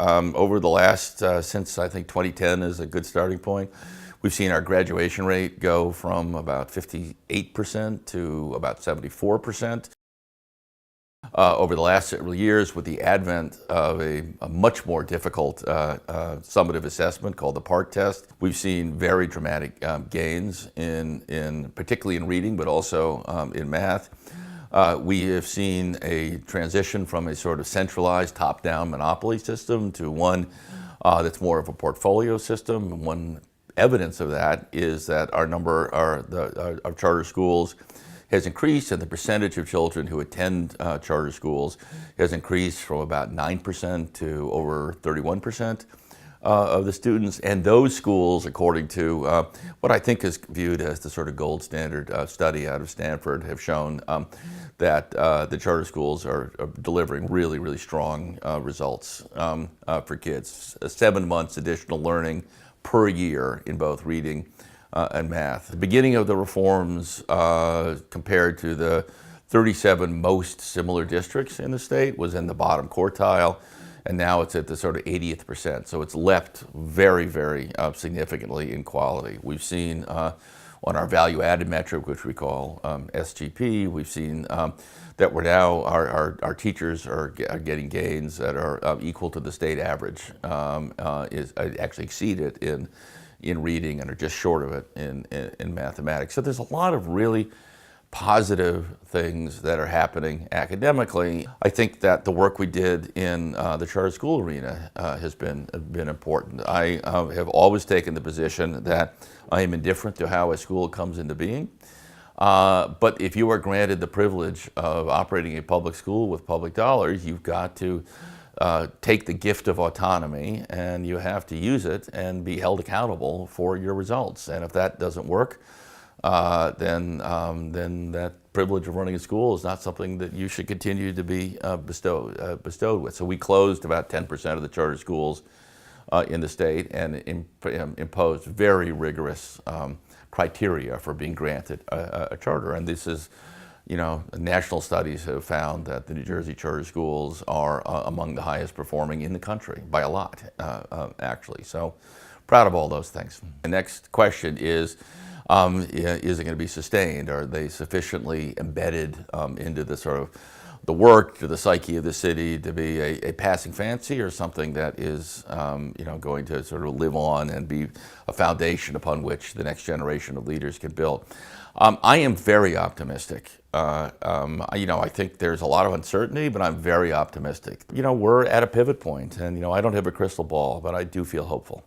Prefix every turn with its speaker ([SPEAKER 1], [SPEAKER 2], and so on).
[SPEAKER 1] Over the last, since I think 2010 is a good starting point, we've seen our graduation rate go from about 58% to about 74%. Over the last several years, with the advent of a much more difficult summative assessment called the PARCC test, we've seen very dramatic gains particularly in reading, but also in math. We have seen a transition from a sort of centralized top-down monopoly system to one that's more of a portfolio system. And one evidence of that is that our number of charter schools has increased, and the percentage of children who attend charter schools has increased from about 9% to over 31% of the students. And those schools, according to what I think is viewed as the sort of gold standard study out of Stanford, have shown that the charter schools are delivering really, really strong results for kids. 7 months additional learning per year in both reading and math. The beginning of the reforms compared to the 37 most similar districts in the state was in the bottom quartile, and now it's at the sort of 80th percent. So it's leapt very, very significantly in quality. We've seen on our value-added metric, which we call SGP, we've seen that we're now, our teachers are getting gains that are equal to the state average, actually exceed it in reading and are just short of it in mathematics. So there's a lot of really positive things that are happening academically. I think that the work we did in the charter school arena has been important. I have always taken the position that I am indifferent to how a school comes into being. But if you are granted the privilege of operating a public school with public dollars, you've got to take the gift of autonomy, and you have to use it and be held accountable for your results. And if that doesn't work, then that privilege of running a school is not something that you should continue to be bestowed with. So we closed about 10% of the charter schools in the state and imposed very rigorous criteria for being granted a charter. And this is, national studies have found that the New Jersey charter schools are among the highest performing in the country, by a lot, actually. So proud of all those things. The next question is it going to be sustained? Are they sufficiently embedded into the sort of the work, to the psyche of the city, to be a passing fancy, or something that is going to sort of live on and be a foundation upon which the next generation of leaders can build? I am very optimistic. I think there's a lot of uncertainty, but I'm very optimistic. We're at a pivot point, and I don't have a crystal ball, but I do feel hopeful.